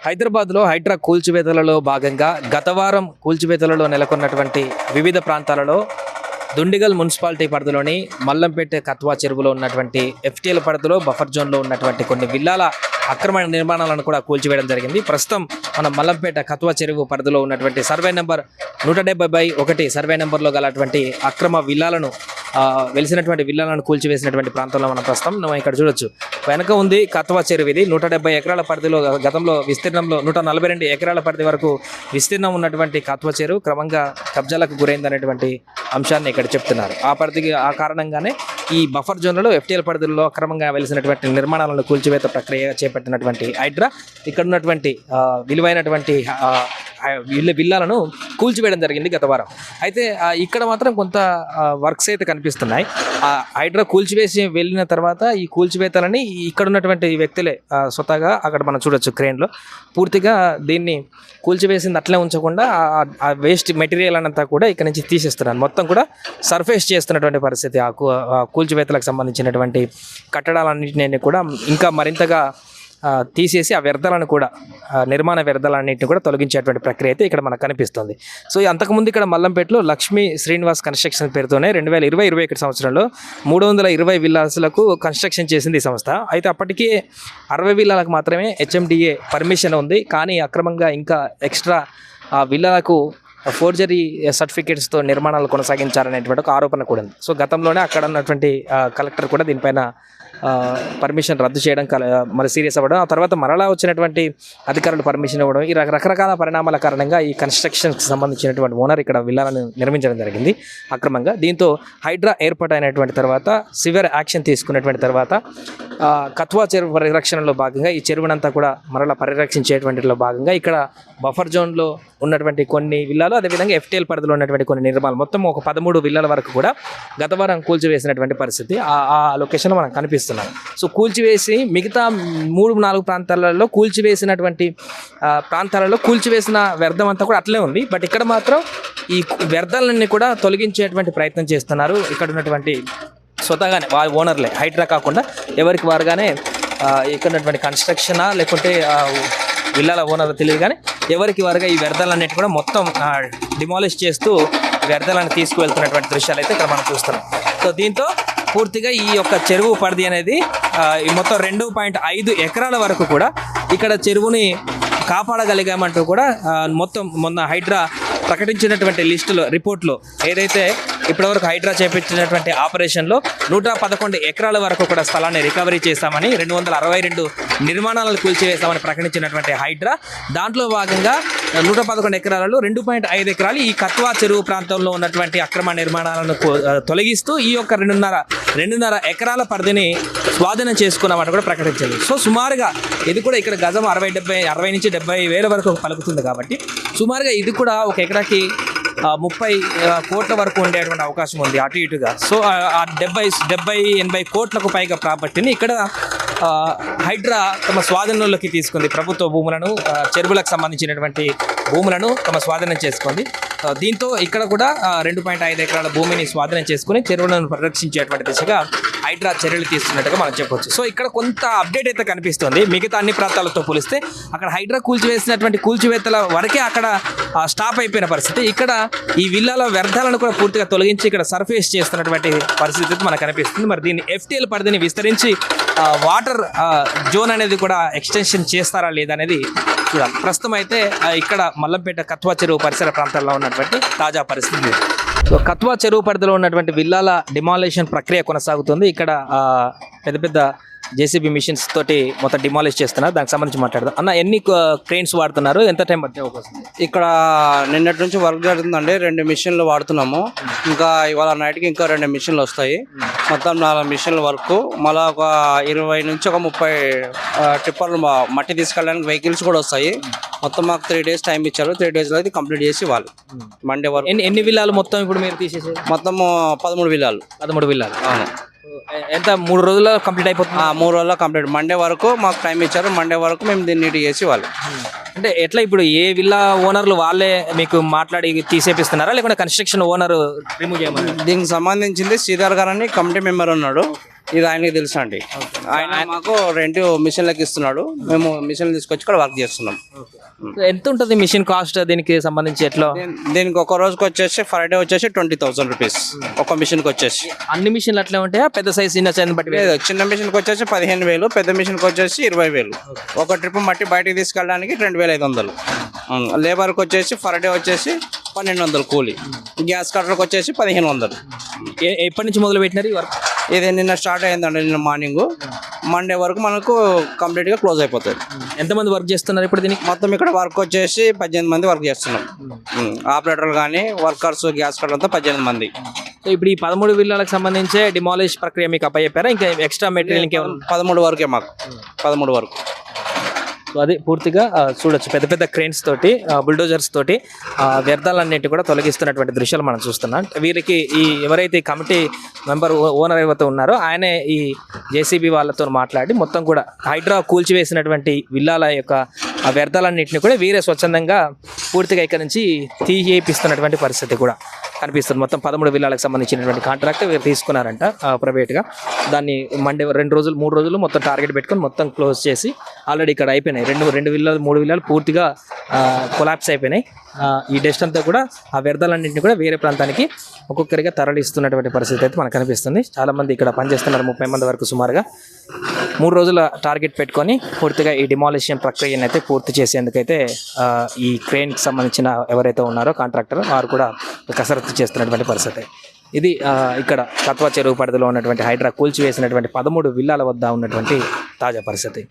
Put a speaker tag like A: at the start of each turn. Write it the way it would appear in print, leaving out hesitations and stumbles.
A: హైదరాబాద్లో హైడ్రా కూల్చివేతలలో భాగంగా గత వారం కూల్చివేతలలో నెలకొన్నటువంటి వివిధ ప్రాంతాలలో దుండిగల్ మున్సిపాలిటీ పరిధిలోని మల్లంపేట కత్వా చెరువులో ఉన్నటువంటి ఎఫ్టీఎల్ పరిధిలో బఫర్ జోన్లో ఉన్నటువంటి కొన్ని విల్లాల అక్రమ నిర్మాణాలను కూడా కూల్చివేయడం జరిగింది. ప్రస్తుతం మన మల్లంపేట కత్వా చెరువు పరిధిలో ఉన్నటువంటి సర్వే నెంబర్ 170/1 సర్వే నెంబర్లో గలటువంటి అక్రమ విల్లాలను వెలిసినటువంటి విల్లాలను కూల్చివేసినటువంటి ప్రాంతంలో మనం ప్రస్తుతం ఇక్కడ చూడొచ్చు. వెనక ఉంది కత్వా చెరువు. ఇది 170 ఎకరాల పరిధిలో గతంలో విస్తీర్ణంలో 142 ఎకరాల పరిధి వరకు విస్తీర్ణం ఉన్నటువంటి కత్వా చెరువు క్రమంగా కబ్జాలకు గురైందనేటువంటి అంశాన్ని ఇక్కడ చెప్తున్నారు. ఆ కారణంగానే ఈ బఫర్ జోన్లలో ఎఫ్టీఎల్ పరిధిలో అక్రమంగా వెలిసినటువంటి నిర్మాణాలను కూల్చివేత ప్రక్రియ చేపట్టినటువంటి హైడ్రా ఇక్కడ ఉన్నటువంటి విలువైనటువంటి విల్లాలను కూల్చివేయడం జరిగింది గత వారం. అయితే ఇక్కడ మాత్రం కొంత వర్క్స్ అయితే కనిపిస్తున్నాయి. హైడ్రా కూల్చివేసి వెళ్ళిన తర్వాత ఈ కూల్చివేతలని ఇక్కడ ఉన్నటువంటి వ్యక్తులే స్వతహాగా అక్కడ మనం చూడొచ్చు క్రేన్లో పూర్తిగా దీన్ని కూల్చివేసింది అట్లే ఉంచకుండా ఆ వేస్ట్ మెటీరియల్ అంతా కూడా ఇక్కడ నుంచి తీసేస్తున్నారు. మొత్తం కూడా సర్ఫేస్ చేస్తున్నటువంటి పరిస్థితి. ఆ కూల్చివేతలకు సంబంధించినటువంటి కట్టడాలన్నింటినీ కూడా ఇంకా మరింతగా తీసేసి ఆ వ్యర్థాలను కూడా నిర్మాణ వ్యర్థాలన్నింటినీ కూడా తొలగించేటువంటి ప్రక్రియ అయితే ఇక్కడ మనకు కనిపిస్తుంది. సో అంతకుముందు ఇక్కడ మల్లంపేటలో లక్ష్మీ శ్రీనివాస్ కన్స్ట్రక్షన్ పేరుతోనే 2020-21 సంవత్సరంలో 320 విల్లాస్లకు కన్స్ట్రక్షన్ చేసింది ఈ సంస్థ. అయితే అప్పటికే 60 విల్లాలకు మాత్రమే హెచ్ఎండిఏ పర్మిషన్ ఉంది. కానీ అక్రమంగా ఇంకా ఎక్స్ట్రా విల్లాలకు ఫోర్జరీ సర్టిఫికేట్స్తో నిర్మాణాలు కొనసాగించారనేటువంటి ఒక ఆరోపణ కూడా ఉంది. సో గతంలోనే అక్కడ ఉన్నటువంటి కలెక్టర్ కూడా దీనిపైన పర్మిషన్ రద్దు చేయడం మరి సీరియస్ అవ్వడం, ఆ తర్వాత మరలా వచ్చినటువంటి అధికారులు పర్మిషన్ ఇవ్వడం, ఈ రకరకాల పరిణామాల కారణంగా ఈ కన్స్ట్రక్షన్కి సంబంధించినటువంటి ఓనర్ ఇక్కడ విల్లాలను నిర్మించడం జరిగింది అక్రమంగా. దీంతో హైడ్రా ఏర్పాటు అయినటువంటి తర్వాత సివియర్ యాక్షన్ తీసుకున్నటువంటి తర్వాత కత్వా చెరువు పరిరక్షణలో భాగంగా ఈ చెరువునంతా కూడా మరలా పరిరక్షించేటువంటిలో భాగంగా ఇక్కడ బఫర్ జోన్లో ఉన్నటువంటి కొన్ని విల్లాలు, అదేవిధంగా ఎఫ్టీఎల్ పరిధిలో ఉన్నటువంటి కొన్ని నిర్మాణాలు మొత్తం ఒక 13 విల్లాల వరకు కూడా గత వారం కూల్చివేసినటువంటి పరిస్థితి ఆ లొకేషన్లో మనకు కనిపిస్తున్నాం. సో కూల్చివేసి మిగతా 3-4 ప్రాంతాలలో కూల్చివేసినటువంటి ప్రాంతాలలో కూల్చివేసిన వ్యర్థం అంతా కూడా అట్లే ఉంది. బట్ ఇక్కడ మాత్రం ఈ వ్యర్థాలన్నీ కూడా తొలగించేటువంటి ప్రయత్నం చేస్తున్నారు. ఇక్కడ ఉన్నటువంటి స్వతహాగానే వాళ్ళ ఓనర్లే, హైడ్రా కాకుండా ఎవరికి వారుగానే ఇక్కడ ఉన్నటువంటి కన్స్ట్రక్షనా లేకుంటే విల్లాల ఓనర్ తెలియదు కానీ ఎవరికి వారుగా ఈ వ్యర్థాలన్నిటి కూడా మొత్తం డిమాలిష్ చేస్తూ వ్యర్థాలను తీసుకువెళ్తున్నటువంటి దృశ్యాలు అయితే ఇక్కడ మనం చూస్తున్నాం. సో దీంతో పూర్తిగా ఈ యొక్క చెరువు పరిధి అనేది మొత్తం 2.5 ఎకరాల వరకు కూడా ఇక్కడ చెరువుని కాపాడగలిగామంటూ కూడా మొత్తం మొన్న హైడ్రా ప్రకటించినటువంటి లిస్టులో రిపోర్ట్లో ఏదైతే ఇప్పటివరకు హైడ్రా చేపట్టినటువంటి ఆపరేషన్లో 111 ఎకరాల వరకు కూడా స్థలాన్ని రికవరీ చేస్తామని, 262 నిర్మాణాలను కూల్చివేస్తామని ప్రకటించినటువంటి హైడ్రా దాంట్లో భాగంగా 111 ఎకరాలలో 2.5 ఎకరాలు ఈ కత్వా చెరువు ప్రాంతంలో ఉన్నటువంటి అక్రమ నిర్మాణాలను తొలగిస్తూ ఈ యొక్క 2.5 ఎకరాల పరిధిని స్వాధీనం చేసుకున్నామని కూడా ప్రకటించింది. సో సుమారుగా ఇది కూడా ఇక్కడ గజం 60 నుంచి 70 వేల వరకు పలుకుతుంది కాబట్టి సుమారుగా ఇది కూడా ఒక ఎకరాకి 30 కోట్ల వరకు ఉండేటువంటి అవకాశం ఉంది అటు ఇటుగా. సో ఆ 70-80 కోట్లకు పైగా ప్రాపర్టీని ఇక్కడ హైడ్రా తమ స్వాధీనంలోకి తీసుకుంది. ప్రభుత్వ భూములను, చెరువులకు సంబంధించినటువంటి భూములను తమ స్వాధీనం చేసుకుంది. దీంతో ఇక్కడ కూడా 2.5 ఎకరాల భూమిని స్వాధీనం చేసుకుని చెరువులను పరిరక్షించేటువంటి దిశగా హైడ్రా చర్యలు తీసుకున్నట్టుగా మనం చెప్పవచ్చు. సో ఇక్కడ కొంత అప్డేట్ అయితే కనిపిస్తుంది. మిగతా అన్ని ప్రాంతాలతో పోలిస్తే అక్కడ హైడ్రా కూల్చివేసినటువంటి కూల్చివేతల వరకే అక్కడ స్టాప్ అయిపోయిన పరిస్థితి. ఇక్కడ ఈ విల్లాల వ్యర్థాలను కూడా పూర్తిగా తొలగించి ఇక్కడ సర్ఫేస్ చేస్తున్నటువంటి పరిస్థితి మనకు కనిపిస్తుంది. మరి దీన్ని ఎఫ్టీఎల్ పరిధిని విస్తరించి వాటర్ జోన్ అనేది కూడా ఎక్స్టెన్షన్ చేస్తారా లేదా అనేది చూడాలి. ప్రస్తుతం అయితే ఇక్కడ మల్లంపేట కత్వా చెరువు పరిసర ప్రాంతాల్లో ఉన్నటువంటి తాజా పరిస్థితి. సో కత్వా చెరువు పరిధిలో ఉన్నటువంటి విల్లాల డిమాలిషన్ ప్రక్రియ కొనసాగుతుంది. ఇక్కడ పెద్ద పెద్ద జేసీబీ మిషన్స్ తోటి మొత్తం డిమాలిష్ చేస్తున్నారు. దానికి సంబంధించి మాట్లాడదాం. అన్న, ఎన్ని క్రెయిన్స్ వాడుతున్నారు? ఎంత టైం పట్టే అవకాశం?
B: ఇక్కడ నిన్నటి నుంచి వర్క్ జరుగుతుందండి. 2 మిషన్లు వాడుతున్నాము. ఇంకా ఇవాళ నైట్కి ఇంకా 2 మిషన్లు వస్తాయి. మొత్తం 4 మిషన్ల వర్క్. మళ్ళీ ఒక 20 నుంచి ఒక 30 టిప్పర్లు మట్టి తీసుకెళ్ళడానికి వెహికల్స్ కూడా వస్తాయి. మొత్తం మాకు 3 days టైం ఇచ్చారు. 3 daysలో అయితే కంప్లీట్ చేసి ఇవ్వాలి. మండే వరకు.
A: ఎన్ని విల్లాలు మొత్తం ఇప్పుడు మీరు తీసేసారు?
B: మొత్తం 13 విల్లాలు.
A: 13 విల్లాలు. ఎంత 3 రోజుల్లో కంప్లీట్ అయిపోతుంది?
B: 3 రోజుల్లో కంప్లీట్. మండే వరకు మాకు టైం ఇచ్చారు. మండే వరకు మేము దీన్ని నీట్ చేసి ఇవ్వాలి.
A: అంటే ఎట్లా ఇప్పుడు ఏ విల్లా ఓనర్లు వాళ్ళే మీకు మాట్లాడి తీసేపిస్తున్నారా లేకుంటే కన్స్ట్రక్షన్ ఓనర్ రిమూవ్ చేయమని?
B: దీనికి సంబంధించింది శ్రీధర్ గారు అని కమిటీ మెంబర్ ఉన్నాడు. ఇది ఆయనకి తెలుసు అండి. ఆయన మాకు 2 మిషన్లకి ఇస్తున్నాడు, మేము మిషన్లు తీసుకొచ్చి ఇక్కడ వర్క్ చేస్తున్నాం.
A: ఎంత ఉంటుంది మిషన్ కాస్ట్ దీనికి సంబంధించి ఎట్లా?
B: దీనికి ఒక రోజుకి వచ్చేసి ఫర్ డే వచ్చేసి 20,000 రూపీస్ ఒక మిషన్కి వచ్చేసి.
A: అన్ని మిషన్లు అట్లా ఉంటాయా? పెద్ద సైజ్ చిన్న సైజ్ బట్టి
B: లేదు, చిన్న మిషన్కి వచ్చేసి 15,000, పెద్ద మిషన్కి వచ్చేసి 20,000. ఒక ట్రిప్ మట్టి బయటికి తీసుకెళ్ళడానికి 2,500. లేబర్కి వచ్చేసి ఫర్ డే వచ్చేసి 1,200 కూలి. గ్యాస్ కట్టర్కి వచ్చేసి 1,500.
A: ఎప్పటి నుంచి మొదలు పెట్టినారు ఈ వర్క్?
B: ఇది నిన్న స్టార్ట్ అయిందండి, నిన్న మార్నింగ్. మండే వరకు మనకు కంప్లీట్గా క్లోజ్ అయిపోతుంది.
A: ఎంతమంది వర్క్ చేస్తున్నారు ఇప్పుడు దీనికి?
B: మొత్తం ఇక్కడ వర్క్ వచ్చేసి 18 మంది వర్క్ చేస్తున్నాం. ఆపరేటర్లు కానీ వర్కర్స్ గ్యాస్ కట్టర్ అంతా 18 మంది.
A: సో ఇప్పుడు ఈ 13 విల్లాలకు సంబంధించి డిమాలిష్ ప్రక్రియ మీకు అప్పచెప్పారా? ఇంకా ఎక్స్ట్రా మెటీరియల్ ఇంకేమన్నా?
B: 13 వరకే మాకు, 13 వరకు.
A: సో అది పూర్తిగా చూడొచ్చు, పెద్ద పెద్ద క్రేన్స్ తోటి బుల్డోజర్స్ తోటి వ్యర్థాలన్నింటి కూడా తొలగిస్తున్నటువంటి దృశ్యాలు మనం చూస్తున్నాం. వీరికి ఈ ఎవరైతే కమిటీ మెంబర్ ఓనర్ ఎవరైతే ఉన్నారో ఆయనే ఈ జేసీబీ వాళ్ళతో మాట్లాడి మొత్తం కూడా హైడ్రా కూల్చివేసినటువంటి విల్లాల యొక్క ఆ వ్యర్థాలన్నింటినీ కూడా వీరే స్వచ్ఛందంగా పూర్తిగా ఇక్కడ నుంచి తీయేపిస్తున్నటువంటి పరిస్థితి కూడా కనిపిస్తుంది. మొత్తం 13 విల్లాలకు సంబంధించినటువంటి కాంట్రాక్ట్ వీరు తీసుకున్నారంట ప్రైవేట్గా. దాన్ని మండే 2 రోజులు 3 రోజులు మొత్తం టార్గెట్ పెట్టుకొని మొత్తం క్లోజ్ చేసి ఆల్రెడీ ఇక్కడ అయిపోయినాయి. 2 విల్లాలు 3 విల్లాలు పూర్తిగా కొలాప్స్ అయిపోయినాయి. ఈ డస్ట్ అంతా కూడా ఆ వ్యర్థాలన్నింటినీ కూడా వేరే ప్రాంతానికి ఒక్కొక్కరిగా తరలిస్తున్నటువంటి పరిస్థితి అయితే మనకు కనిపిస్తుంది. చాలామంది ఇక్కడ పనిచేస్తున్నారు, 30 మంది వరకు సుమారుగా. 3 రోజుల టార్గెట్ పెట్టుకొని పూర్తిగా ఈ డిమాలిషన్ ప్రక్రియను అయితే పూర్తి చేసేందుకైతే ఈ క్రేన్కి సంబంధించిన ఎవరైతే ఉన్నారో కాంట్రాక్టర్ వారు కూడా కసరత్తు చేస్తున్నటువంటి పరిస్థితి. ఇది ఇక్కడ కత్వా చెరువు పరిధిలో ఉన్నటువంటి హైడ్రా కూల్చివేసినటువంటి 13 విల్లాల వద్ద ఉన్నటువంటి తాజా పరిస్థితి.